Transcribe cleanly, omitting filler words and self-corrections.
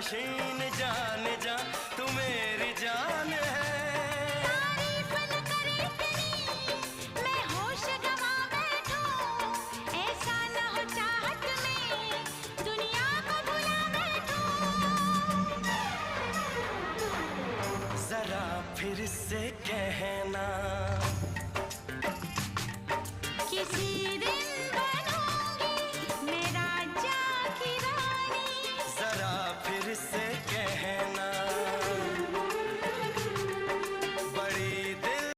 नशीन जान जा तू मेरी जान है। तारीफ न करे तेरी मैं होश गवा बैठूं, ऐसा न हो चाहत में दुनिया को भुला बैठूं। जरा फिर से कहना